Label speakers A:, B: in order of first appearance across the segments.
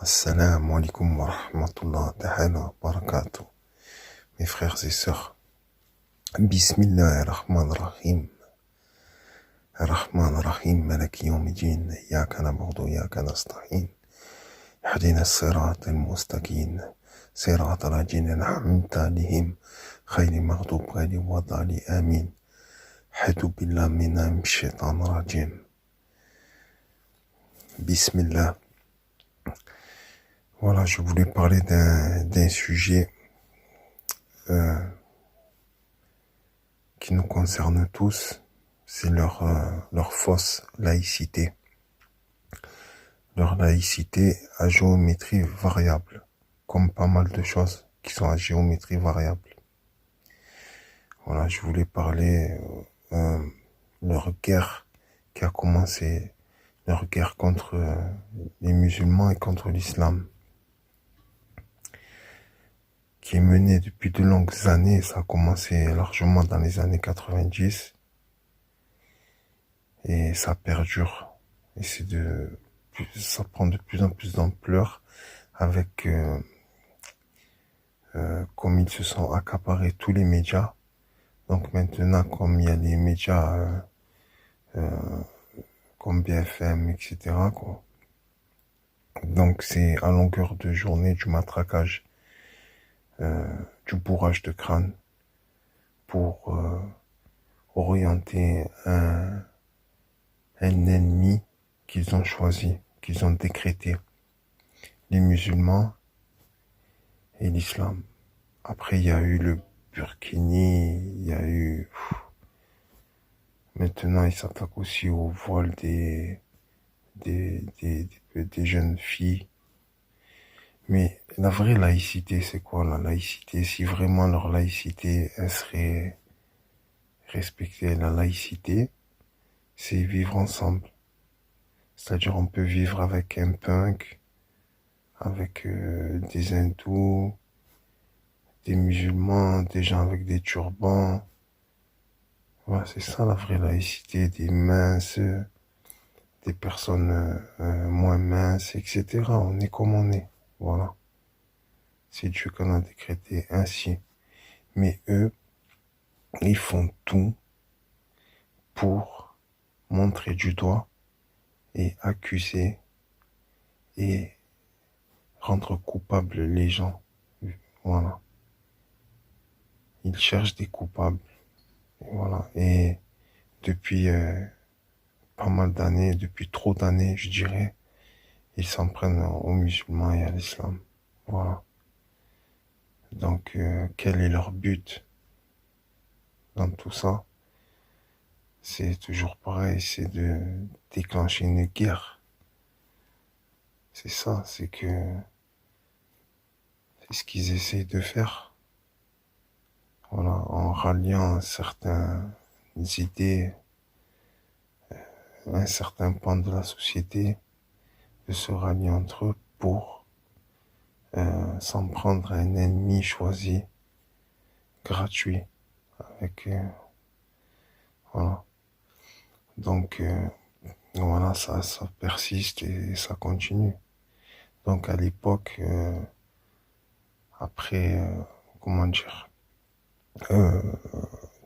A: Assalamu alaikum wa rahmatullah ta'ala wa barakatuh. Mes frères et sœurs, Bismillah ar-Rahman ar-Rahim. Ar-Rahman ar-Rahim, Malaki yawmiddin, Iyaka na'budu wa Iyaka nasta'in. Ihdina as-sirata al-mustaqim, sirata al-ladzina an'amta alayhim, ghayril maghdubi alayhim wad-dallin. Amin. A'udhu billahi minash shaitanir rajim. Bismillah. Voilà, je voulais parler d'un sujet qui nous concerne tous, c'est leur fausse laïcité. Leur laïcité à géométrie variable, comme pas mal de choses qui sont à géométrie variable. Voilà, je voulais parler leur guerre qui a commencé, leur guerre contre les musulmans et contre l'islam, qui est menée depuis de longues années. Ça a commencé largement dans les années 90 et ça perdure. Et ça prend de plus en plus d'ampleur avec, comme ils se sont accaparés tous les médias. Donc maintenant, comme il y a les médias comme BFM, etc., quoi. Donc c'est à longueur de journée du matraquage, du bourrage de crâne pour orienter un ennemi qu'ils ont choisi, qu'ils ont décrété, les musulmans et l'islam. Après, il y a eu le burkini, il y a eu... Maintenant, ils s'attaquent aussi au voile des jeunes filles. Mais la vraie laïcité, c'est quoi la laïcité? Si vraiment leur laïcité, elle serait respectée, la laïcité, c'est vivre ensemble. C'est-à-dire, on peut vivre avec un punk, avec des hindous, des musulmans, des gens avec des turbans. Voilà, c'est ça la vraie laïcité, des minces, des personnes moins minces, etc. On est comme on est. Voilà. C'est Dieu qu'on a décrété ainsi. Mais eux, ils font tout pour montrer du doigt et accuser et rendre coupables les gens. Voilà. Ils cherchent des coupables. Voilà. Et depuis pas mal d'années, depuis trop d'années, je dirais, ils s'en prennent aux musulmans et à l'islam. Voilà. Donc, quel est leur but dans tout ça? C'est toujours pareil, c'est de déclencher une guerre. C'est ça, c'est ce qu'ils essayent de faire. Voilà, en ralliant certaines idées, un certain pan de la société, de se rallier entre eux pour s'en prendre à un ennemi choisi, gratuit, avec voilà. Donc voilà, ça persiste et ça continue. Donc à l'époque, après, comment dire,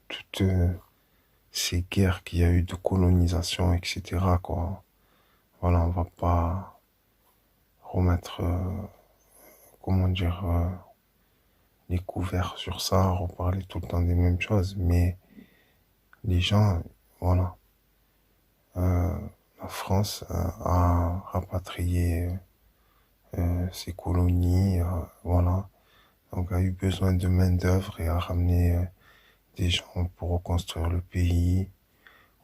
A: toutes ces guerres qu'il y a eu de colonisation, etc., quoi. Voilà, on va pas remettre, comment dire, les couverts sur ça, reparler tout le temps des mêmes choses, mais les gens, voilà, la France a rapatrié ses colonies, voilà, donc a eu besoin de main-d'œuvre et a ramené des gens pour reconstruire le pays,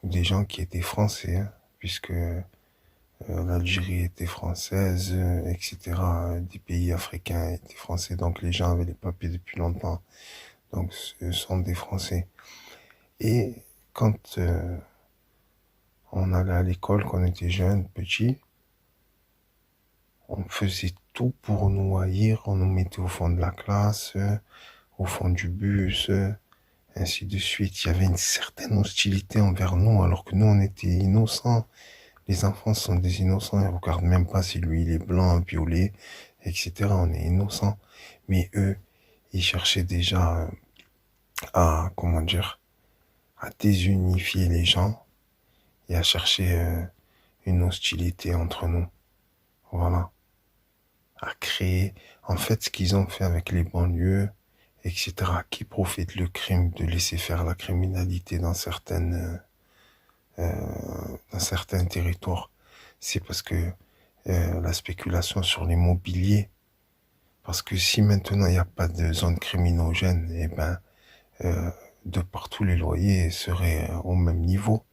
A: ou des gens qui étaient français, hein, puisque l'Algérie était française, etc. Des pays africains étaient français, donc les gens avaient les papiers depuis longtemps, donc ce sont des Français. Et quand on allait à l'école, quand on était jeune, petit, on faisait tout pour nous haïr, on nous mettait au fond de la classe, au fond du bus, ainsi de suite. Il y avait une certaine hostilité envers nous, alors que nous, on était innocents. Les enfants sont des innocents, ils ne regardent même pas si lui il est blanc, violet, etc. On est innocents. Mais eux, ils cherchaient déjà à, comment dire, à désunifier les gens et à chercher une hostilité entre nous. Voilà. À créer, en fait, ce qu'ils ont fait avec les banlieues, etc., qui profitent le crime de laisser faire la criminalité dans certains territoires. C'est parce que la spéculation sur l'immobilier, parce que si maintenant il n'y a pas de zone criminogène, eh ben, euh, de partout les loyers seraient au même niveau.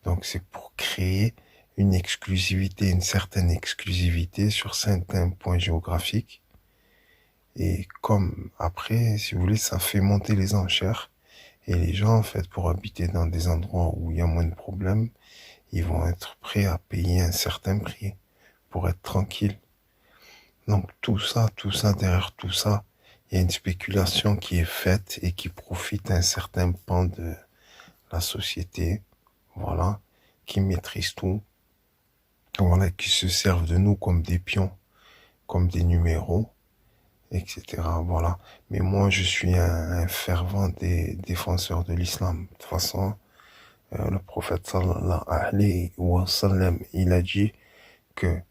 A: Donc c'est pour créer une exclusivité, une certaine exclusivité sur certains points géographiques. Et comme après, si vous voulez, ça fait monter les enchères. Et les gens, en fait, pour habiter dans des endroits où il y a moins de problèmes, ils vont être prêts à payer un certain prix pour être tranquilles. Donc tout ça, derrière tout ça, il y a une spéculation qui est faite et qui profite à un certain pan de la société, voilà, qui maîtrise tout, voilà, qui se servent de nous comme des pions, comme des numéros, etc. Voilà. Mais moi, je suis un fervent des défenseurs de l'islam. De toute façon, le prophète sallallahu alayhi wa sallam, il a dit que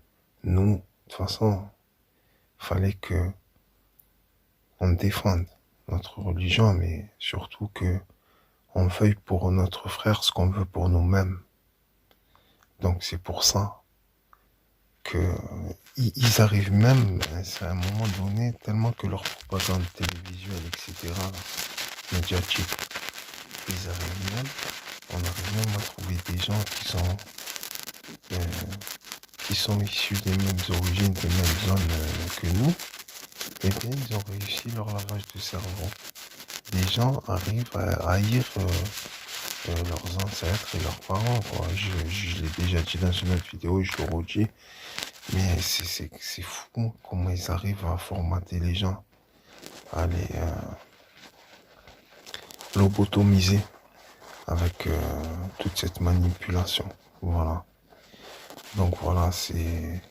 A: nous, de toute façon, fallait que on défende notre religion, mais surtout que on veuille pour notre frère ce qu'on veut pour nous-mêmes. Donc c'est pour ça que ils arrivent même, à un moment donné, tellement que leur propagande télévisuelle, etc., médiatique, ils arrivent même, on arrive même à trouver des gens euh, qui sont issus des mêmes origines, des mêmes zones que nous, et bien ils ont réussi leur lavage de cerveau. Les gens arrivent à haïr leurs ancêtres et leurs parents, quoi. Je l'ai déjà dit dans une autre vidéo, je le redis, mais c'est fou comment ils arrivent à formater les gens, à les lobotomiser avec toute cette manipulation. Voilà. Donc voilà, c'est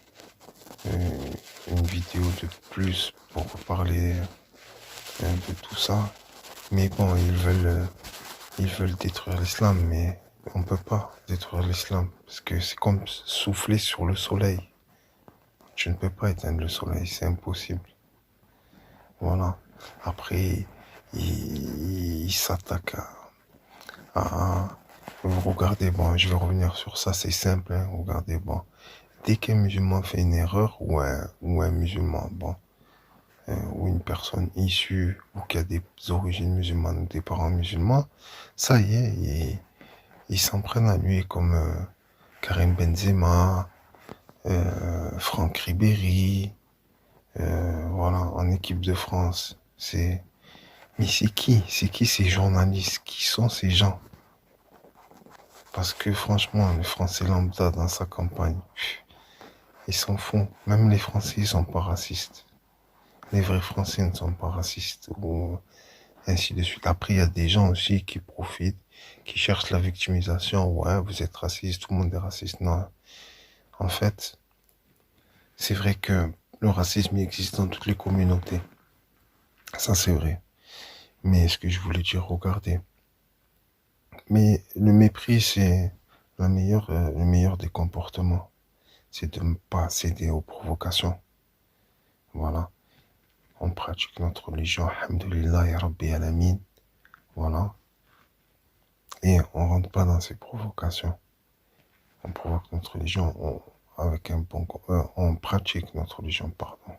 A: une vidéo de plus pour parler de tout ça. Mais bon, ils veulent détruire l'islam, mais on ne peut pas détruire l'islam parce que c'est comme souffler sur le soleil. Tu ne peux pas éteindre le soleil, c'est impossible. Voilà. Après, ils s'attaquent regardez, bon, je vais revenir sur ça, c'est simple, hein, regardez, bon. Dès qu'un musulman fait une erreur, ou un musulman, bon, ou une personne issue, ou qui a des origines musulmanes, ou des parents musulmans, ça y est, ils s'en prennent à lui comme Karim Benzema, Franck Ribéry, voilà, en équipe de France. Mais c'est qui? C'est qui ces journalistes? Qui sont ces gens? Parce que franchement, le Français lambda dans sa campagne, ils s'en font. Même les Français, ils sont pas racistes. Les vrais Français ne sont pas racistes. Ou ainsi de suite. Après, il y a des gens aussi qui profitent, qui cherchent la victimisation. Ouais, vous êtes raciste, tout le monde est raciste. Non. En fait, c'est vrai que le racisme existe dans toutes les communautés. Ça, c'est vrai. Mais ce que je voulais dire, regardez. Mais le mépris, c'est le meilleur des comportements. C'est de ne pas céder aux provocations. Voilà. On pratique notre religion, alhamdoulilah, ya Rabbi alamin. Voilà. Et on rentre pas dans ces provocations. On provoque notre religion avec un bon... on pratique notre religion, pardon.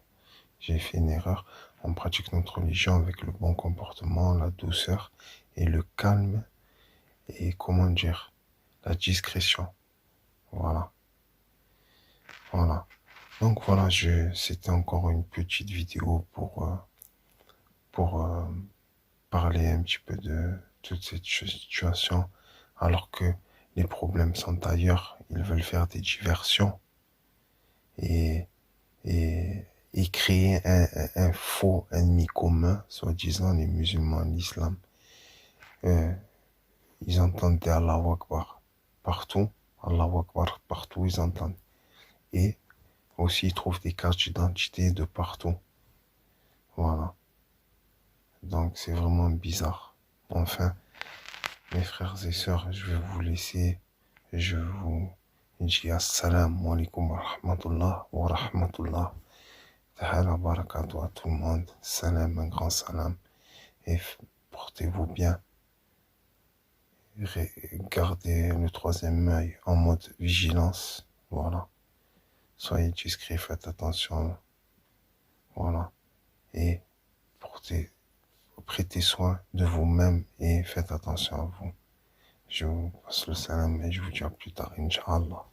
A: J'ai fait une erreur. On pratique notre religion avec le bon comportement, la douceur et le calme et, comment dire, la discrétion. Voilà. Voilà. Donc voilà, c'était encore une petite vidéo pour parler un petit peu de toute cette situation, alors que les problèmes sont ailleurs. Ils veulent faire des diversions et, et, et créer un faux ennemi commun, soi-disant les musulmans, l'islam. Ils entendent des Allahu Akbar partout, Allahu Akbar, partout ils entendent. Et aussi, ils trouvent des cartes d'identité de partout. Voilà. Donc, c'est vraiment bizarre. Enfin, mes frères et sœurs, je vais vous laisser. Je vous dis assalamu alaikum wa rahmatullah wa rahmatullah. Tahala barakatuh à tout le monde. Salam, un grand salam. Et portez-vous bien. Gardez le troisième œil en mode vigilance. Voilà. Soyez discrets, faites attention. Voilà. Et prêtez soin de vous-même et faites attention à vous. Je vous passe le salam et je vous dis à plus tard, Inch'Allah.